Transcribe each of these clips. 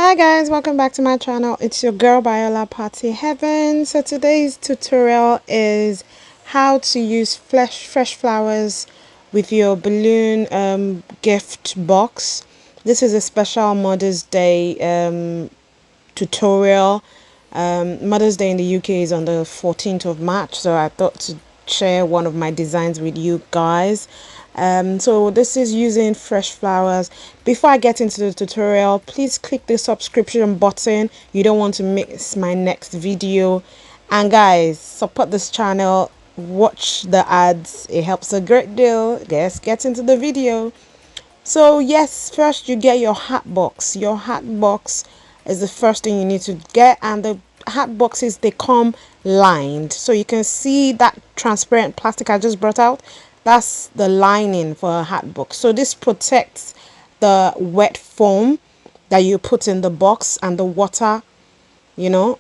Hi guys, welcome back to my channel. It's your girl Biola Party Heaven. So today's tutorial is how to use fresh flowers with your balloon gift box. This is a special Mother's Day tutorial. Mother's Day in the UK is on the 14th of March, so I thought to share one of my designs with you guys. So this is using fresh flowers. Before I get into the tutorial, please click the subscription button. You don't want to miss my next video. And guys, support this channel, watch the ads, it helps a great deal. Let's get into the video. So yes, first you get your hat box. Your hat box is the first thing you need to get, and the hat boxes, they come lined. So you can see that transparent plastic I just brought out. That's the lining for a hat box. So this protects the wet foam that you put in the box and the water, you know.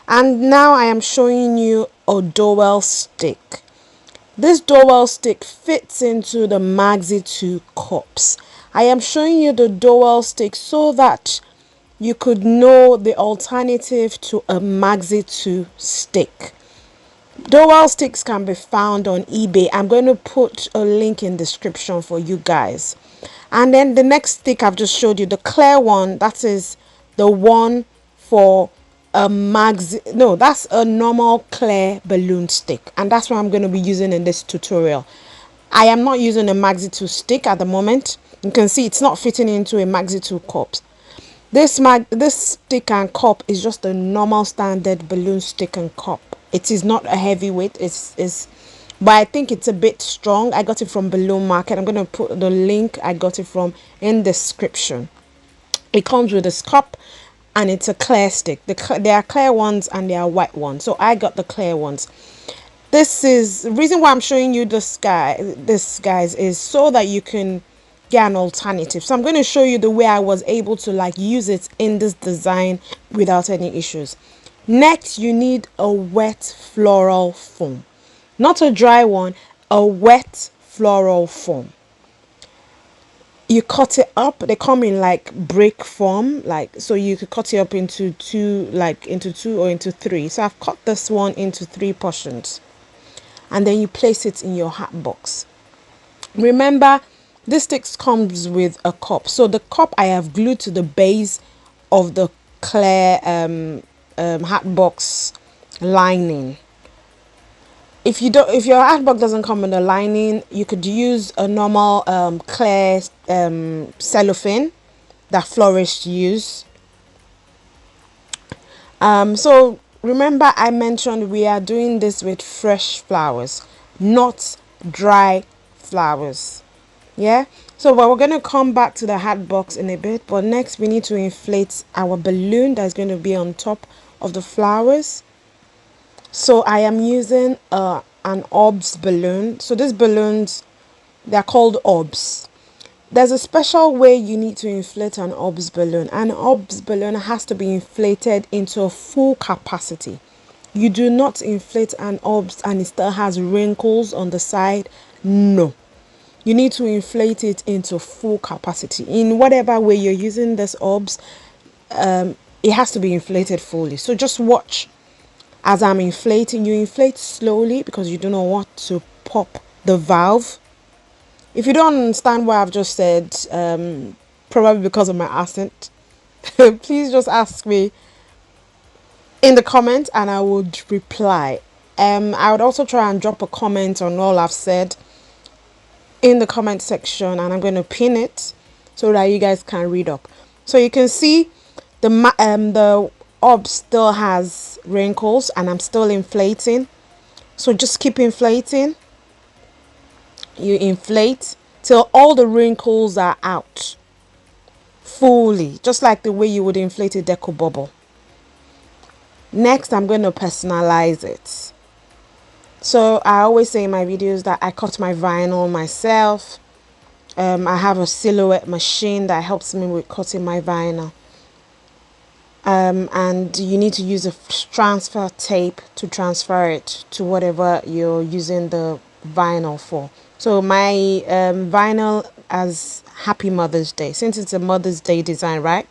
And now I am showing you a dowel stick. This dowel stick fits into the Maxi 2 cups. I am showing you the dowel stick so that you could know the alternative to a Maxi 2 stick. Dowel sticks can be found on eBay. I'm going to put a link in the description for you guys. And then the next stick I've just showed you, the clear one, that is the one for a Maxi. No, that's a normal clear balloon stick, and that's what I'm going to be using in this tutorial. I am not using a Maxi 2 stick at the moment. You can see it's not fitting into a Maxi 2 cup. This stick and cup is just a normal standard balloon stick and cup. It is not a heavyweight. But I think it's a bit strong. I got it from Balloon Market. I'm going to put the link I got it from in the description. It comes with this cup, and it's a clear stick. There are clear ones and there are white ones. So I got the clear ones. This is the reason why I'm showing you this guys, is so that you can get an alternative. So I'm going to show you the way I was able to like use it in this design without any issues. Next, you need a wet floral foam, not a dry one, a wet floral foam. You cut it up. They come in like brick form, like, so you could cut it up into two or into three. So I've cut this one into 3 portions, and then you place it in your hat box. Remember, this stick comes with a cup, so the cup I have glued to the base of the clear hat box lining. If your hat box doesn't come with a lining, you could use a normal clear cellophane that florists use. So remember, I mentioned we are doing this with fresh flowers, not dry flowers. Yeah, so we're going to come back to the hat box in a bit, but next we need to inflate our balloon that's going to be on top of the flowers. So I am using an Orbz balloon. So these balloons, they're called Orbz. There's a special way you need to inflate an Orbz balloon. An Orbz balloon has to be inflated into a full capacity. You do not inflate an Orbz and it still has wrinkles on the side. No. You need to inflate it into full capacity. In whatever way you're using this Orbz, it has to be inflated fully. So just watch as I'm inflating. You inflate slowly because you do not want to pop the valve. If you don't understand what I've just said, probably because of my accent, please just ask me in the comment and I would reply. I would also try and drop a comment on all I've said in the comment section, and I'm going to pin it so that you guys can read up. So you can see the Orbz still has wrinkles and I'm still inflating. So just keep inflating. You inflate till all the wrinkles are out fully, just like the way you would inflate a deco bubble. Next, I'm going to personalize it. So I always say in my videos that I cut my vinyl myself. I have a silhouette machine that helps me with cutting my vinyl. And you need to use a transfer tape to transfer it to whatever you're using the vinyl for. So my vinyl as Happy Mother's Day, since it's a Mother's Day design, right?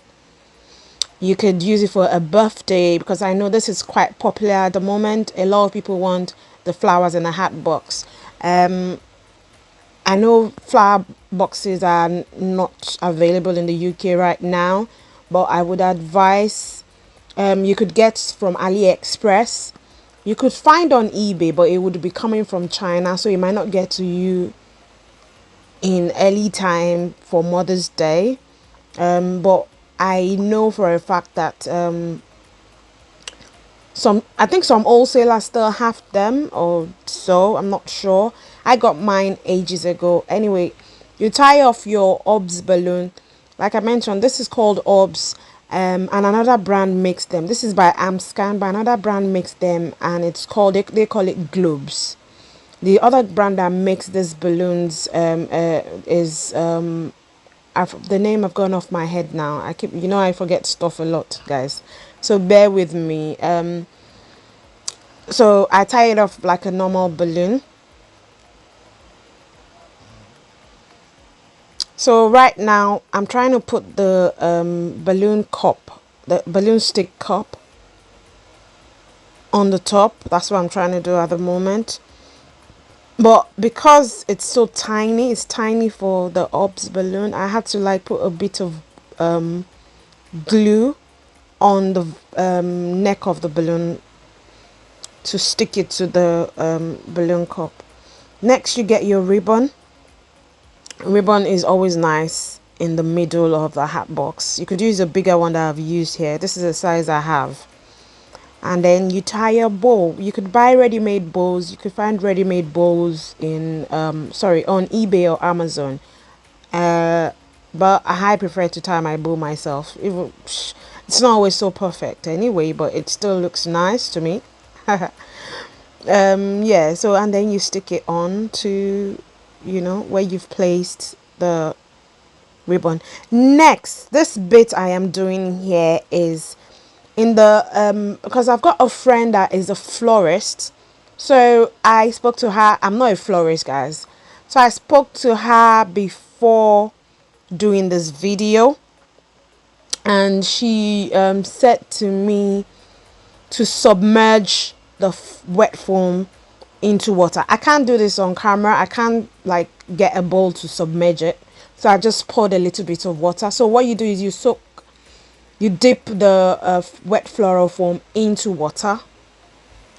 You could use it for a birthday, because I know this is quite popular at the moment. A lot of people want the flowers in a hat box. I know flower boxes are not available in the UK right now, but I would advise, you could get from AliExpress. You could find on eBay, but it would be coming from China, so it might not get to you in early time for Mother's Day. But I know for a fact that I think some wholesalers still have them, or so, I'm not sure. I got mine ages ago. Anyway, you tie off your Orbz balloon. Like I mentioned, this is called Orbz, and another brand makes them. This is by Amscan, but another brand makes them, and it's called, they call it Globes. The other brand that makes these balloons is the name have gone off my head now. I keep, I forget stuff a lot, guys, so bear with me. So I tie it off like a normal balloon. So right now I'm trying to put the balloon cup, the balloon stick cup, on the top. That's what I'm trying to do at the moment. But because it's so tiny, it's tiny for the Orbz balloon, I had to like put a bit of glue on the neck of the balloon to stick it to the balloon cup. Next, you get your ribbon. Ribbon is always nice in the middle of the hat box. You could use a bigger one that I've used here. This is the size I have. And then you tie a bow. You could buy ready-made bows. You could find ready-made bows in on eBay or Amazon. But I prefer to tie my bow myself. It's not always so perfect anyway, but it still looks nice to me. Yeah, so and then you stick it on to, where you've placed the ribbon. Next, this bit I am doing here is in the because I've got a friend that is a florist. So I spoke to her. I'm not a florist, guys. So I spoke to her before doing this video, and she said to me to submerge the wet foam into water. I can't do this on camera. I can't like get a bowl to submerge it. So I just poured a little bit of water. So what you do is you dip the wet floral foam into water,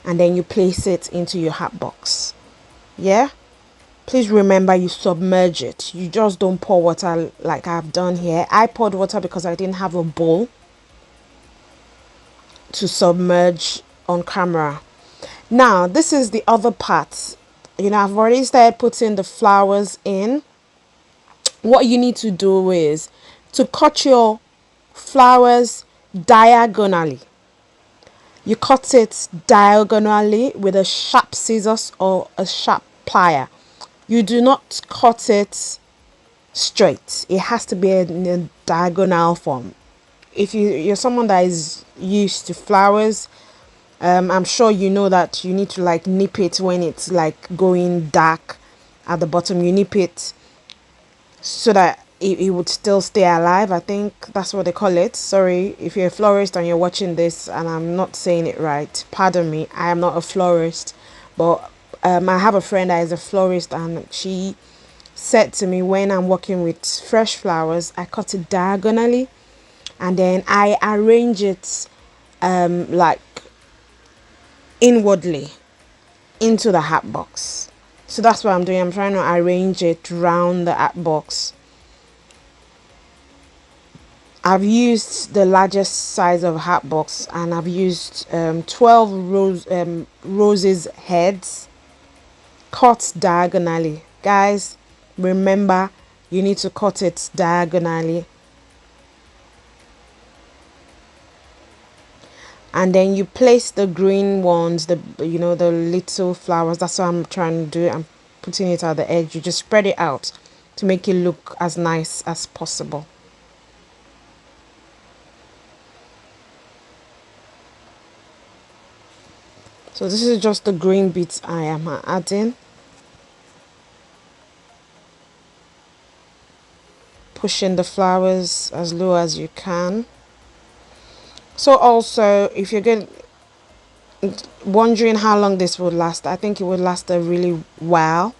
and then you place it into your hat box. Yeah. Please remember, you submerge it. You just don't pour water like I've done here. I poured water because I didn't have a bowl to submerge on camera. Now, this is the other part. I've already started putting the flowers in. What you need to do is to cut your flowers diagonally. You cut it diagonally with a sharp scissors or a sharp plier. You do not cut it straight. It has to be in a diagonal form. If you're someone that is used to flowers, I'm sure you know that you need to like nip it when it's like going dark at the bottom. You nip it so that it would still stay alive. I think that's what they call it. Sorry if you're a florist and you're watching this and I'm not saying it right. Pardon me. I am not a florist, but I have a friend that is a florist, and she said to me, when I'm working with fresh flowers, I cut it diagonally and then I arrange it like inwardly into the hat box. So that's what I'm doing. I'm trying to arrange it round the hat box. I've used the largest size of hat box, and I've used 12 roses heads cut diagonally. Guys, remember, you need to cut it diagonally. And then you place the green ones, the little flowers. That's what I'm trying to do. I'm putting it at the edge. You just spread it out to make it look as nice as possible. So this is just the green bits I am adding. Pushing the flowers as low as you can. So also, if you're good wondering how long this would last, I think it would last a really while.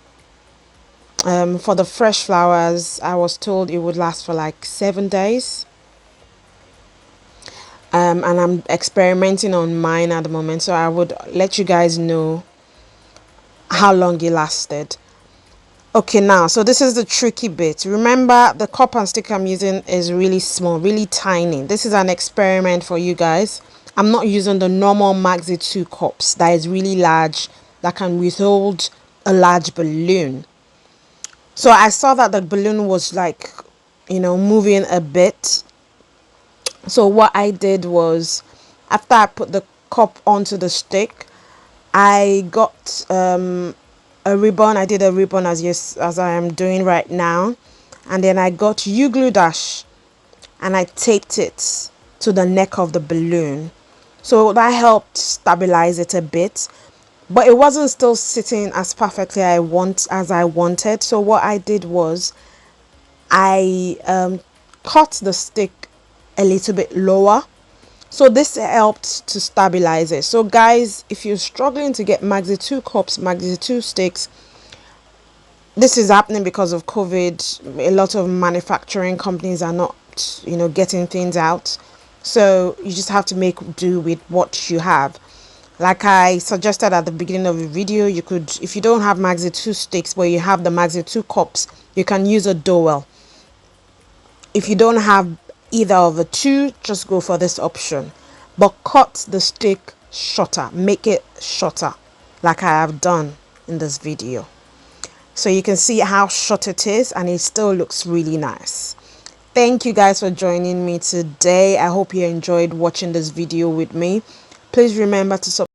For the fresh flowers, I was told it would last for like 7 days. And I'm experimenting on mine at the moment, so I would let you guys know how long it lasted. Okay, now, so this is the tricky bit. Remember, the cup and stick I'm using is really small, really tiny. This is an experiment for you guys. I'm not using the normal Maxi 2 cups that is really large, that can withhold a large balloon. So I saw that the balloon was like, moving a bit. So what I did was, after I put the cup onto the stick, I got a ribbon. I did a ribbon as I am doing right now, and then I got U-glue dash and I taped it to the neck of the balloon. So that helped stabilize it a bit, but it wasn't still sitting as perfectly as I wanted. So what I did was I cut the stick a little bit lower, so this helped to stabilize it. So guys, if you're struggling to get Maxi 2 cups, Maxi 2 sticks, this is happening because of COVID. A lot of manufacturing companies are not, getting things out. So you just have to make do with what you have. Like I suggested at the beginning of the video, you could, if you don't have Maxi 2 sticks, but you have the Maxi 2 cups, you can use a dowel. If you don't have either of the two, just go for this option, but cut the stick shorter, make it shorter like I have done in this video, so you can see how short it is and it still looks really nice. Thank you guys for joining me today. I hope you enjoyed watching this video with me. Please remember to subscribe